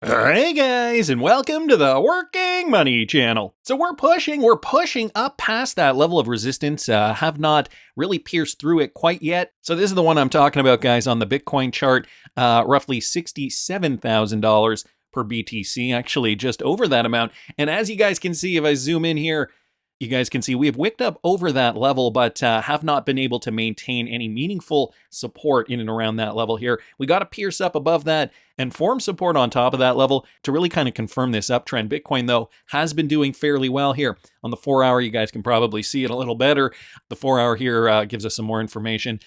Hey guys, and welcome to the Working Money channel. So we're pushing up past that level of resistance, have not really pierced through it quite yet. So this is the one I'm talking about, guys, on the Bitcoin chart, roughly $67,000 per BTC, actually just over that amount. And as you guys can see, if I zoom in here, you guys can see we have wicked up over that level, but have not been able to maintain any meaningful support in and around that level here. We got to pierce up above that and form support on top of that level to really kind of confirm this uptrend. Bitcoin, though, has been doing fairly well here. On the 4-hour, you guys can probably see it a little better. The 4-hour here gives us some more information.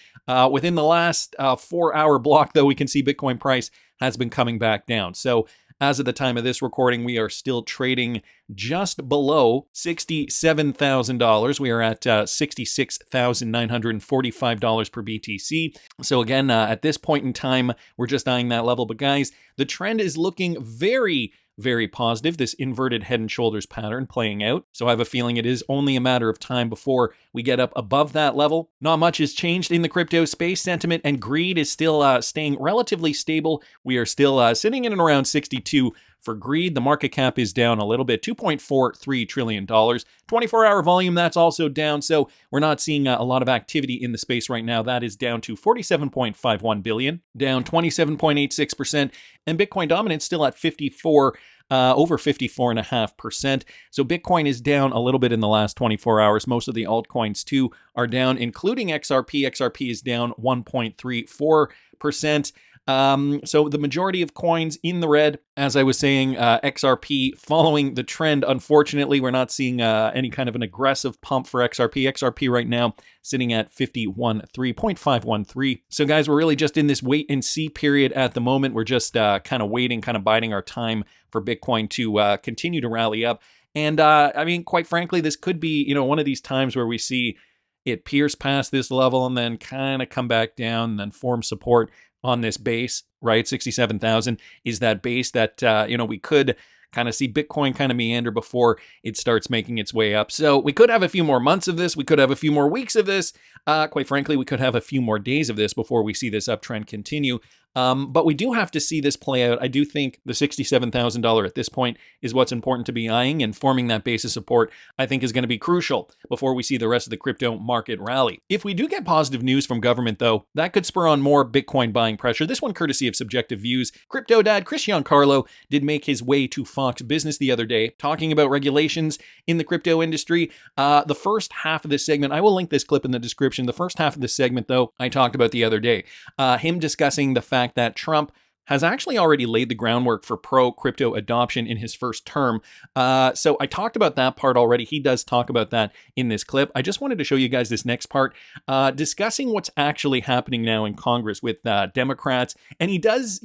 Within the last 4-hour block, though, we can see Bitcoin price has been coming back down. So as of the time of this recording, we are still trading just below $67,000. We are at $66,945 per BTC. So again, at this point in time, we're just eyeing that level. But guys, the trend is looking very positive, this inverted head and shoulders pattern playing out. So I have a feeling it is only a matter of time before we get up above that level. Not much has changed in the crypto space. Sentiment and greed is still staying relatively stable. We are still sitting in and around 62 for greed. The market cap is down a little bit, $2.43 trillion. 24-hour volume, that's also down. So we're not seeing a lot of activity in the space right now. That is down to 47.51 billion, down 27.86%. And Bitcoin dominance still at 54, over 54.5%. So Bitcoin is down a little bit in the last 24 hours. Most of the altcoins too are down, including XRP. XRP is down 1.34%. So the majority of coins in the red, as I was saying, XRP following the trend. Unfortunately, we're not seeing any kind of an aggressive pump for XRP. XRP right now sitting at 0.513. So guys, we're really just in this wait and see period at the moment. We're just kind of waiting, kind of biding our time for Bitcoin to continue to rally up. And I mean, quite frankly, this could be, one of these times where we see it pierce past this level and then kind of come back down and then form support on this base, right? 67,000 is that base that, we could kind of see Bitcoin kind of meander before it starts making its way up. So we could have a few more months of this. We could have a few more weeks of this. Quite frankly, we could have a few more days of this before we see this uptrend continue. But we do have to see this play out. I do think the $67,000 at this point is what's important to be eyeing, and forming that base of support, I think, is going to be crucial before we see the rest of the crypto market rally. If we do get positive news from government, though, that could spur on more Bitcoin buying pressure. This one courtesy of Subjective Views. Crypto dad Christian Carlo did make his way to Fox Business the other day, talking about regulations in the crypto industry. The first half of this segment, I will link this clip in the description. The first half of this segment, though, I talked about the other day. Him discussing the fact that Trump has actually already laid the groundwork for pro-crypto adoption in his first term. So I talked about that part already. He does talk about that in this clip. I just wanted to show you guys this next part, discussing what's actually happening now in Congress with Democrats. And he does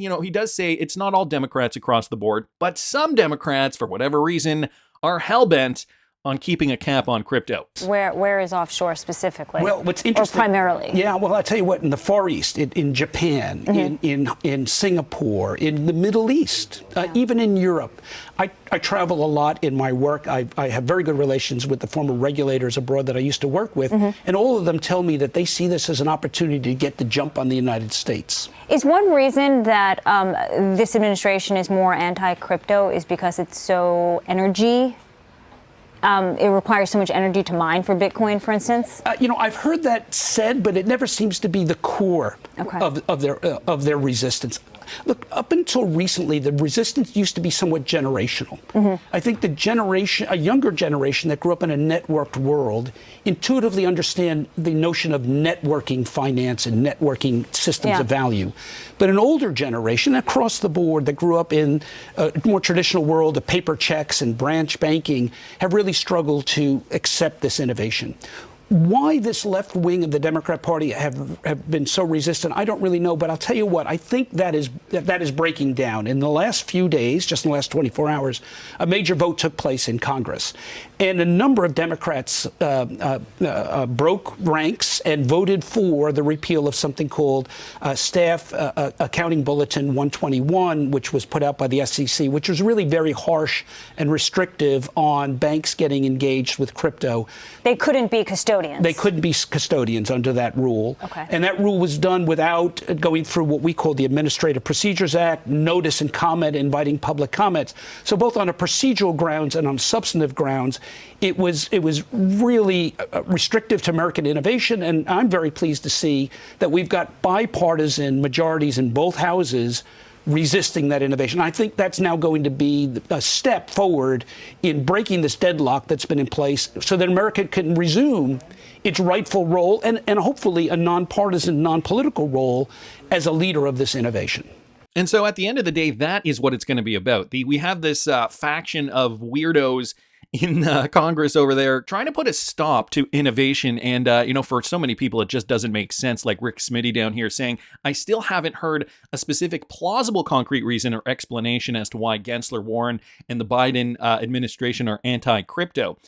say it's not all Democrats across the board, but some Democrats, for whatever reason, are hell-bent on keeping a cap on crypto. Where is offshore specifically? Well, what's interesting, or primarily? Yeah, well, I'll tell you what, in the Far East, in Japan, in Singapore, in the Middle East, even in Europe. I travel a lot in my work. I have very good relations with the former regulators abroad that I used to work with, and all of them tell me that they see this as an opportunity to get the jump on the United States. Is one reason that this administration is more anti-crypto is because it's so energy? It requires so much energy to mine for Bitcoin, for instance? I've heard that said, but it never seems to be the core of their resistance. Look, up until recently, the resistance used to be somewhat generational. I think a younger generation that grew up in a networked world intuitively understand the notion of networking finance and networking systems of value. But an older generation across the board that grew up in a more traditional world of paper checks and branch banking have really struggled to accept this innovation. Why this left wing of the Democrat Party have been so resistant, I don't really know. But I'll tell you what, I think that is breaking down. In the last few days, just in the last 24 hours, a major vote took place in Congress. And a number of Democrats broke ranks and voted for the repeal of something called Staff Accounting Bulletin 121, which was put out by the SEC, which was really very harsh and restrictive on banks getting engaged with crypto. They couldn't be custodians. custodians. They couldn't be custodians under that rule. Okay. And that rule was done without going through what we call the Administrative Procedures Act, notice and comment, inviting public comments. So both on a procedural grounds and on substantive grounds, it was really restrictive to American innovation. And I'm very pleased to see that we've got bipartisan majorities in both houses resisting that innovation. I think that's now going to be a step forward in breaking this deadlock that's been in place so that America can resume its rightful role and hopefully a nonpartisan, non-political role as a leader of this innovation. And so at the end of the day, that is what it's going to be about. We have this faction of weirdos in Congress over there trying to put a stop to innovation. And, for so many people, it just doesn't make sense. Like Rick Smitty down here saying, I still haven't heard a specific plausible concrete reason or explanation as to why Gensler, Warren, and the Biden administration are anti-crypto.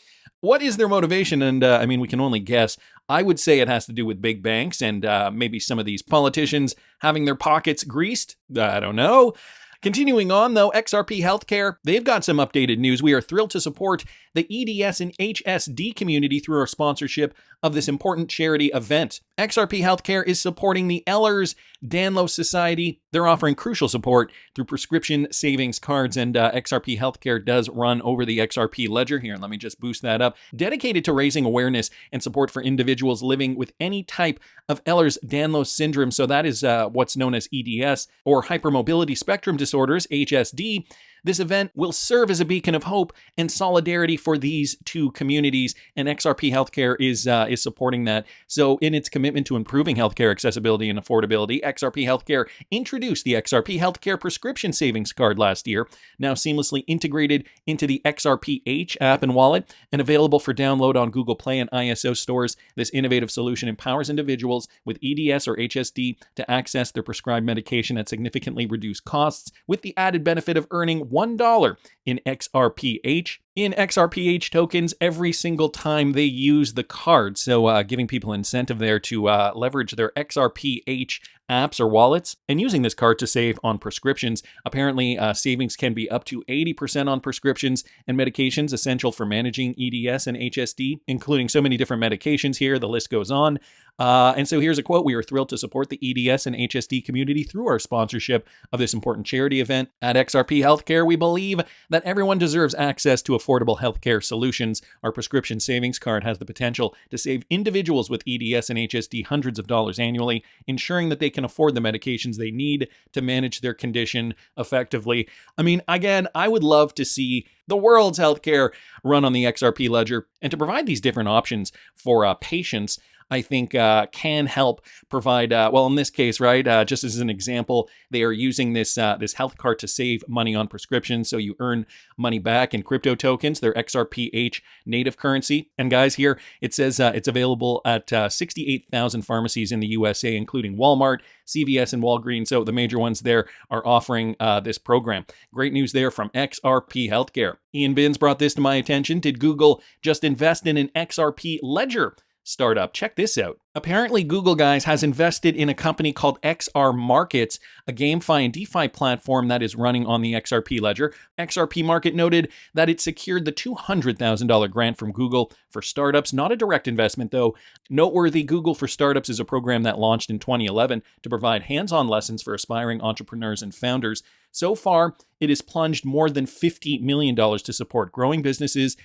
What is their motivation? And we can only guess. I would say it has to do with big banks and maybe some of these politicians having their pockets greased. I don't know. Continuing on, though, XRP Healthcare, they've got some updated news. We are thrilled to support the EDS and HSD community through our sponsorship of this important charity event. XRP Healthcare is supporting the Ehlers-Danlos Society. They're offering crucial support through prescription savings cards, and XRP Healthcare does run over the XRP ledger here. Let me just boost that up. Dedicated to raising awareness and support for individuals living with any type of Ehlers-Danlos syndrome. So that is what's known as EDS, or hypermobility spectrum disorders, HSD. This event will serve as a beacon of hope and solidarity for these two communities, and XRP Healthcare is supporting that. So in its commitment to improving healthcare accessibility and affordability, XRP Healthcare introduced the XRP Healthcare Prescription Savings Card last year, now seamlessly integrated into the XRPH app and wallet, and available for download on Google Play and ISO stores. This innovative solution empowers individuals with EDS or HSD to access their prescribed medication at significantly reduced costs, with the added benefit of earning $1 in XRPH. In XRPH tokens every single time they use the card. So giving people incentive there to leverage their XRPH apps or wallets and using this card to save on prescriptions. Apparently, savings can be up to 80% on prescriptions and medications essential for managing EDS and HSD, including so many different medications here. The list goes on. And so here's a quote. We are thrilled to support the EDS and HSD community through our sponsorship of this important charity event. At XRP Healthcare, we believe that everyone deserves access to affordable healthcare solutions. Our prescription savings card has the potential to save individuals with EDS and HSD hundreds of dollars annually, ensuring that they can afford the medications they need to manage their condition effectively. Again, I would love to see the world's healthcare run on the XRP ledger, and to provide these different options for patients, I think can help provide, in this case, right, just as an example, they are using this health card to save money on prescriptions. So you earn money back in crypto tokens, their XRPH native currency. And guys, here it says it's available at 68,000 pharmacies in the USA, including Walmart, CVS, and Walgreens. So the major ones there are offering this program. Great news there from XRP Healthcare. Ian Binns brought this to my attention. Did Google just invest in an XRP ledger startup? Check this out. Apparently, Google, guys, has invested in a company called XR Markets, a GameFi and DeFi platform that is running on the XRP ledger. XRP Market noted that it secured the $200,000 grant from Google for startups, not a direct investment, though. Noteworthy, Google for Startups is a program that launched in 2011 to provide hands-on lessons for aspiring entrepreneurs and founders. So far, it has plunged more than $50 million to support growing businesses.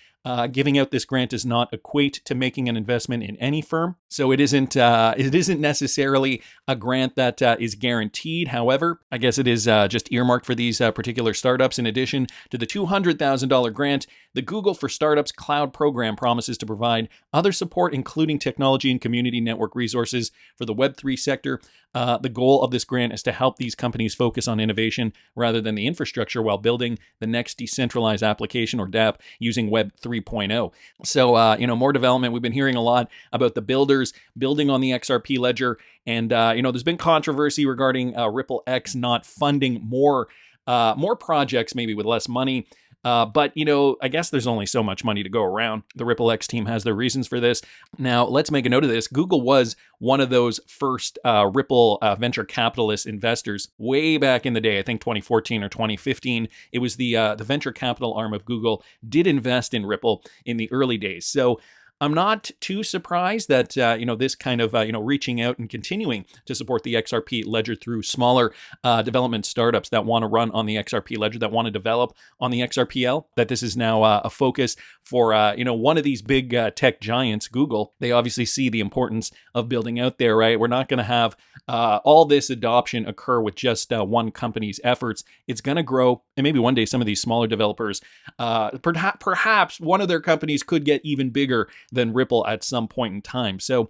Giving out this grant does not equate to making an investment in any firm, so it isn't necessarily a grant that is guaranteed. However, I guess it is just earmarked for these particular startups. In addition to the $200,000 grant, the Google for Startups Cloud program promises to provide other support, including technology and community network resources for the Web3 sector. The goal of this grant is to help these companies focus on innovation rather than the infrastructure while building the next decentralized application or dApp using Web 3.0. So, more development. We've been hearing a lot about the builders building on the XRP ledger. And, there's been controversy regarding Ripple X not funding more projects, maybe with less money. But I guess there's only so much money to go around. The Ripple X team has their reasons for this. Now, let's make a note of this. Google was one of those first Ripple venture capitalist investors way back in the day. I think 2014 or 2015. It was the venture capital arm of Google did invest in Ripple in the early days. So I'm not too surprised that, this kind of, reaching out and continuing to support the XRP ledger through smaller development startups that want to run on the XRP ledger, that want to develop on the XRPL, that this is now a focus for, one of these big tech giants, Google. They obviously see the importance of building out there, right? We're not going to have all this adoption occur with just one company's efforts. It's going to grow, and maybe one day some of these smaller developers, perhaps one of their companies could get even bigger than Ripple at some point in time. So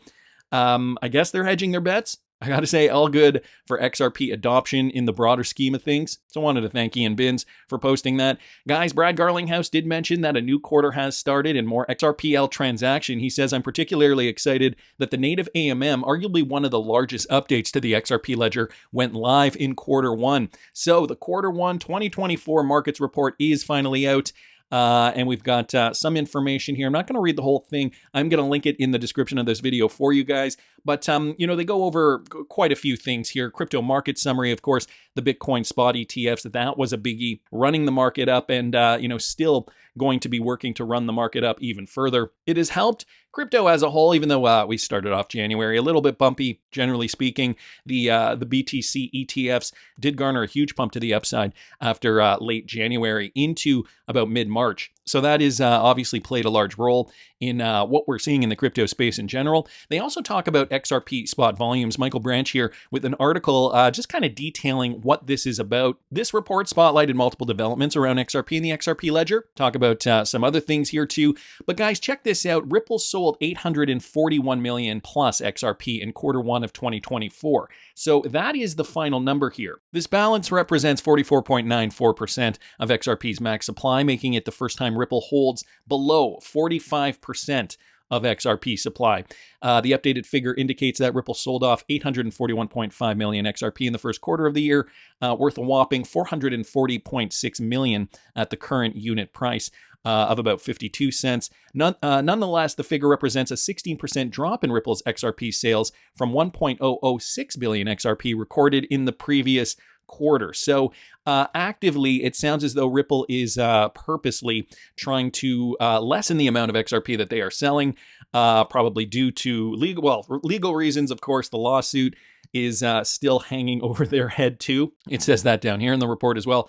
I guess they're hedging their bets. I got to say, all good for XRP adoption in the broader scheme of things. So I wanted to thank Ian Binns for posting that. Guys, Brad Garlinghouse did mention that a new quarter has started and more XRPL transaction. He says, I'm particularly excited that the native AMM, arguably one of the largest updates to the XRP ledger, went live in quarter one. So the quarter one 2024 markets report is finally out. And we've got some information here. I'm not going to read the whole thing. I'm going to link it in the description of this video for you guys. But, they go over quite a few things here. Crypto market summary, of course, the Bitcoin spot ETFs, that was a biggie, running the market up and, still going to be working to run the market up even further. It has helped crypto as a whole, even though we started off January a little bit bumpy, generally speaking. The BTC ETFs did garner a huge pump to the upside after late January into about mid-March. So that is obviously played a large role in what we're seeing in the crypto space in general. They also talk about XRP spot volumes. Michael Branch here with an article just kind of detailing what this is about. This report spotlighted multiple developments around XRP and the XRP ledger. Talk about some other things here too. But guys, check this out. Ripple sold 841 million plus XRP in quarter one of 2024. So that is the final number here. This balance represents 44.94% of XRP's max supply, making it the first time Ripple holds below 45% of XRP supply. The updated figure indicates that Ripple sold off 841.5 million XRP in the first quarter of the year, worth a whopping 440.6 million at the current unit price of about 52 cents. Nonetheless, the figure represents a 16% drop in Ripple's XRP sales from 1.006 billion XRP recorded in the previous quarter. So actively, it sounds as though Ripple is purposely trying to lessen the amount of XRP that they are selling, probably due to legal reasons. Of course, the lawsuit is still hanging over their head too. It says that down here in the report as well.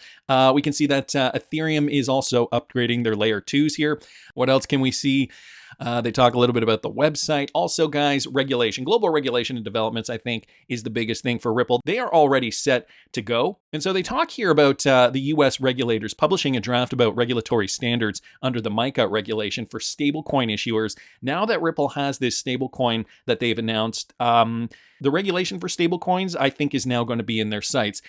We can see that Ethereum is also upgrading their layer 2s here. What else can we see? They talk a little bit about the website. Also, guys, regulation, global regulation and developments, I think, is the biggest thing for Ripple. They are already set to go. And so they talk here about the U.S. regulators publishing a draft about regulatory standards under the MiCA regulation for stablecoin issuers. Now that Ripple has this stablecoin that they've announced, the regulation for stablecoins, I think, is now going to be in their sights.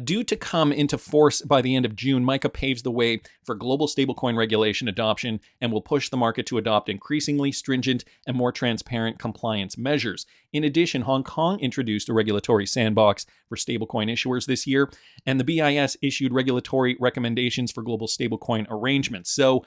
Due to come into force by the end of June, MiCA paves the way for global stablecoin regulation adoption and will push the market to adopt increasingly stringent and more transparent compliance measures. In addition, Hong Kong introduced a regulatory sandbox for stablecoin issuers this year, and the BIS issued regulatory recommendations for global stablecoin arrangements. So,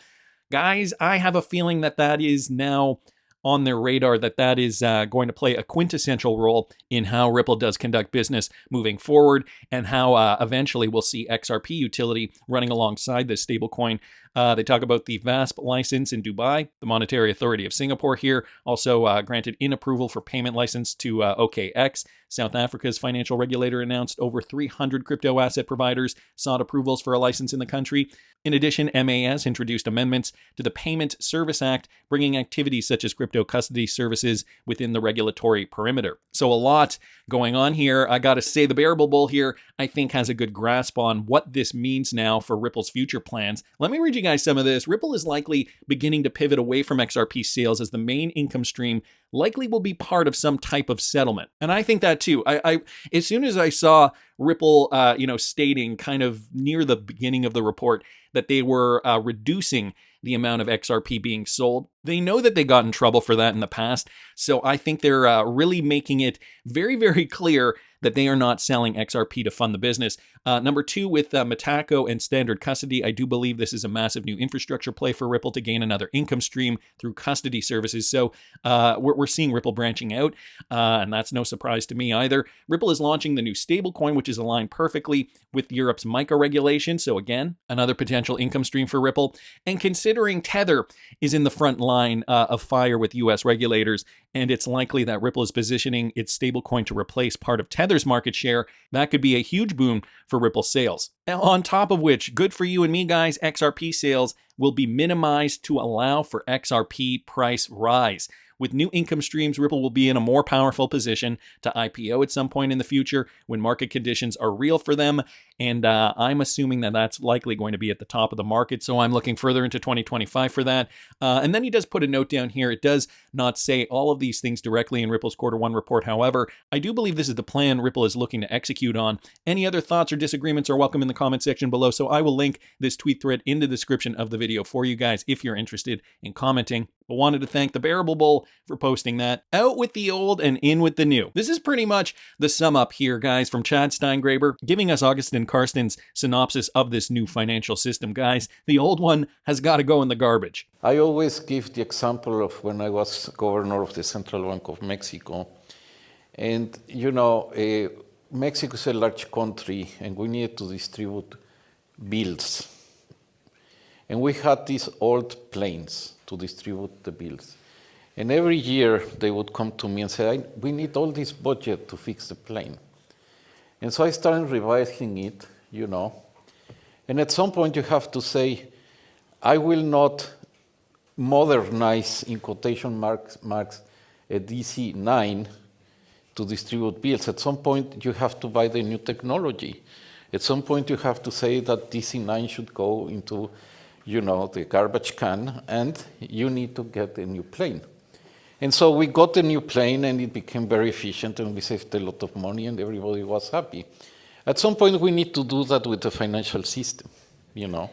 guys, I have a feeling that that is now on their radar, that is going to play a quintessential role in how Ripple does conduct business moving forward, and how eventually we'll see XRP utility running alongside this stablecoin. They talk about the VASP license in Dubai. The Monetary Authority of Singapore here also granted in approval for payment license to OKX. South Africa's financial regulator announced over 300 crypto asset providers sought approvals for a license in the country. In addition, MAS introduced amendments to the Payment Service Act, bringing activities such as crypto custody services within the regulatory perimeter. So a lot going on here. I got to say, the Bearable Bull here, I think, has a good grasp on what this means now for Ripple's future plans. Let me read you guys some of this. Ripple is likely beginning to pivot away from XRP sales as the main income stream likely will be part of some type of settlement. And I think that too. I as soon as I saw Ripple, stating kind of near the beginning of the report that they were reducing the amount of XRP being sold, they know that they got in trouble for that in the past. So I think they're really making it very, very clear that they are not selling XRP to fund the business. Number two, with Metaco and Standard Custody, I do believe this is a massive new infrastructure play for Ripple to gain another income stream through custody services. So we're seeing Ripple branching out, and that's no surprise to me either. Ripple is launching the new stablecoin, which which is aligned perfectly with Europe's MiCA regulation. So again, another potential income stream for Ripple. And considering Tether is in the front line of fire with US regulators, and it's likely that Ripple is positioning its stablecoin to replace part of Tether's market share, that could be a huge boon for Ripple sales. On top of which, good for you and me, guys, XRP sales will be minimized to allow for XRP price rise. With new income streams, Ripple will be in a more powerful position to IPO at some point in the future when market conditions are real for them. And I'm assuming that that's likely going to be at the top of the market. So I'm looking further into 2025 for that. And then he does put a note down here. It does not say all of these things directly in Ripple's Q1 report. However, I do believe this is the plan Ripple is looking to execute on. Any other thoughts or disagreements are welcome in the comment section below. So I will link this tweet thread in the description of the video for you guys if you're interested in commenting. But wanted to thank the Bearable Bull for posting that. Out with the old and in with the new. This is pretty much the sum up here, guys, from Chad Steingraber, giving us Augustin Karsten's synopsis of this new financial system. Guys, the old one has got to go in the garbage. I always give the example of when I was governor of the Central Bank of Mexico. And, you know, Mexico is a large country, and we needed to distribute bills. And we had these old planes to distribute the bills. And every year they would come to me and say, we need all this budget to fix the plane. And so I started revising it, you know. And at some point you have to say, I will not modernize, in quotation marks a DC-9 to distribute bills. At some point you have to buy the new technology. At some point you have to say that DC-9 should go into, you know, the garbage can, and you need to get a new plane. And so we got a new plane, and it became very efficient, and we saved a lot of money, and everybody was happy. At some point, we need to do that with the financial system, you know.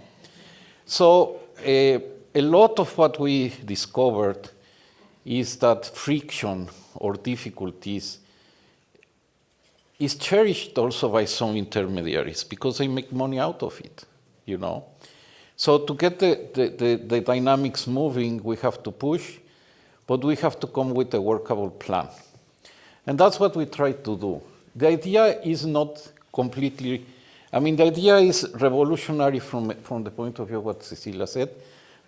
So a lot of what we discovered is that friction or difficulties is cherished also by some intermediaries because they make money out of it, you know. So to get the dynamics moving, we have to push, but we have to come with a workable plan. And that's what we try to do. The idea is not completely, I mean, the idea is revolutionary from the point of view of what Cecilia said,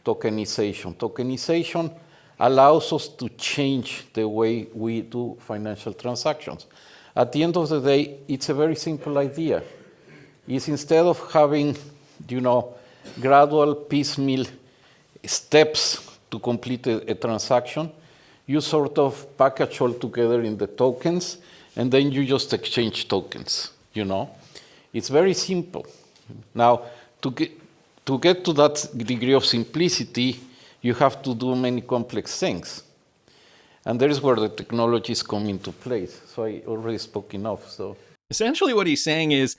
tokenization. Tokenization allows us to change the way we do financial transactions. At the end of the day, it's a very simple idea. It's instead of having, you know, gradual piecemeal steps to complete a transaction, you sort of package all together in the tokens, and then you just exchange tokens, you know. It's very simple. Now, to get to that degree of simplicity, you have to do many complex things. And there is where the technologies come into place. So I already spoke enough. So essentially what he's saying is,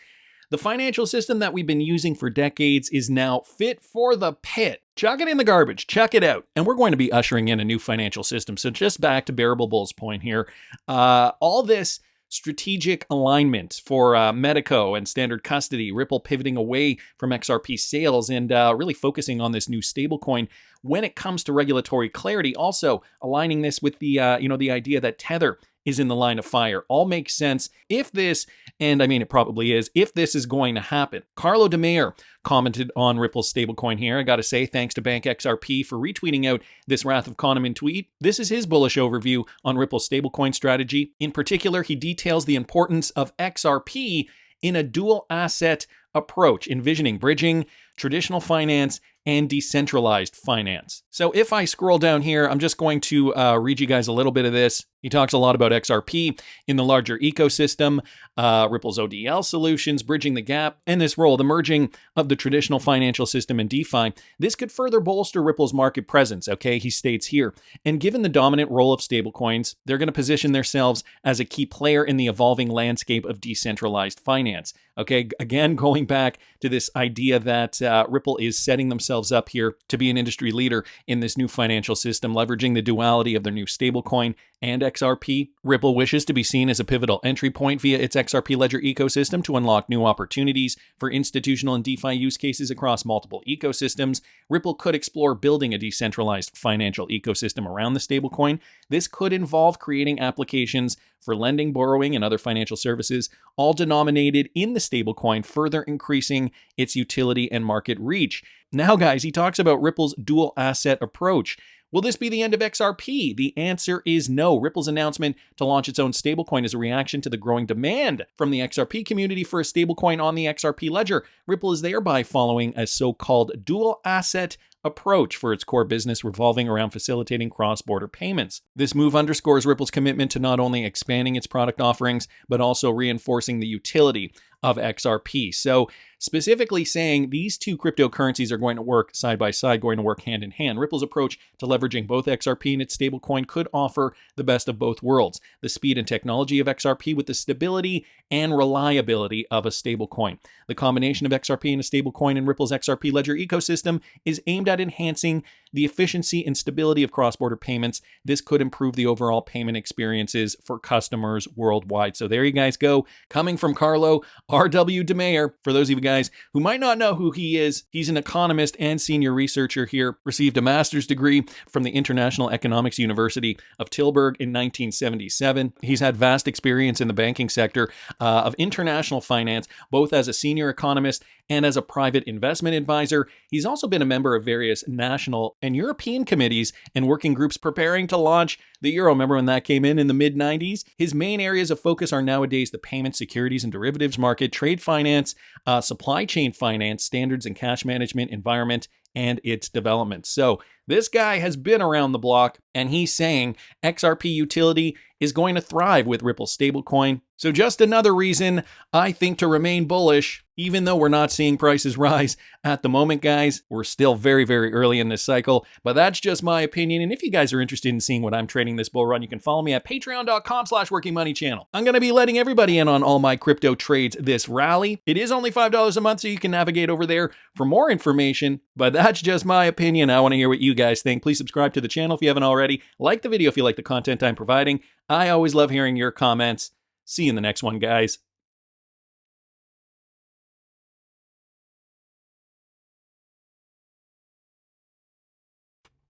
the financial system that we've been using for decades is now fit for the pit. Chuck it in the garbage, check it out. And we're going to be ushering in a new financial system. So just back to Bearable Bull's point here, all this strategic alignment for Medico and standard custody, Ripple pivoting away from XRP sales and really focusing on this new stablecoin. When it comes to regulatory clarity, also aligning this with the the idea that Tether is in the line of fire, all makes sense if this, and I mean it probably is, if this is going to happen. Carlo De Meyer commented on Ripple's stablecoin here. I got to say, thanks to Bank XRP for retweeting out this Wrath of Kahneman tweet. This is his bullish overview on Ripple's stablecoin strategy. In particular, he details the importance of XRP in a dual asset approach, envisioning bridging traditional finance and decentralized finance. So if I scroll down here, I'm just going to read you guys a little bit of this. He talks a lot about XRP in the larger ecosystem, Ripple's ODL solutions, bridging the gap, and this role, the merging of the traditional financial system and DeFi. This could further bolster Ripple's market presence, okay, he states here. And given the dominant role of stablecoins, they're going to position themselves as a key player in the evolving landscape of decentralized finance. Okay, again, going back to this idea that Ripple is setting themselves up here to be an industry leader in this new financial system, leveraging the duality of their new stablecoin and XRP. Ripple wishes to be seen as a pivotal entry point via its XRP Ledger ecosystem to unlock new opportunities for institutional and DeFi use cases across multiple ecosystems. Ripple could explore building a decentralized financial ecosystem around the stablecoin. This could involve creating applications for lending, borrowing, and other financial services, all denominated in the stablecoin, further increasing its utility and market reach. Now, guys, he talks about Ripple's dual asset approach. Will this be the end of XRP? The answer is no. Ripple's announcement to launch its own stablecoin is a reaction to the growing demand from the XRP community for a stablecoin on the XRP ledger. Ripple is thereby following a so-called dual asset approach for its core business revolving around facilitating cross-border payments. This move underscores Ripple's commitment to not only expanding its product offerings, but also reinforcing the utility of XRP. So specifically saying these two cryptocurrencies are going to work side by side, going to work hand in hand. Ripple's approach to leveraging both XRP and its stablecoin could offer the best of both worlds, the speed and technology of XRP with the stability and reliability of a stablecoin. The combination of XRP and a stablecoin in Ripple's XRP ledger ecosystem is aimed at enhancing the efficiency and stability of cross-border payments. This could improve the overall payment experiences for customers worldwide. So there you guys go. Coming from Carlo R.W. DeMeyer. For those of you guys who might not know who he is, he's an economist and senior researcher here, received a master's degree from the International Economics University of Tilburg in 1977. He's had vast experience in the banking sector of international finance, both as a senior economist and as a private investment advisor. He's also been a member of various national and European committees and working groups preparing to launch the euro. Remember when that came in the mid-90s? His main areas of focus are nowadays the payment, securities, and derivatives market, trade finance, supply chain finance, standards and cash management, environment, and its development. So this guy has been around the block, and he's saying XRP utility is going to thrive with Ripple stablecoin. So just another reason, I think, to remain bullish, even though we're not seeing prices rise at the moment, guys. We're still very, very early in this cycle, but that's just my opinion. And if you guys are interested in seeing what I'm trading this bull run, you can follow me at patreon.com/workingmoneychannel. I'm going to be letting everybody in on all my crypto trades this rally. It is only $5 a month, so you can navigate over there for more information, but that's just my opinion. I want to hear what you guys think. Please subscribe to the channel if you haven't already. Like the video if you like the content I'm providing. I always love hearing your comments. See you in the next one, guys.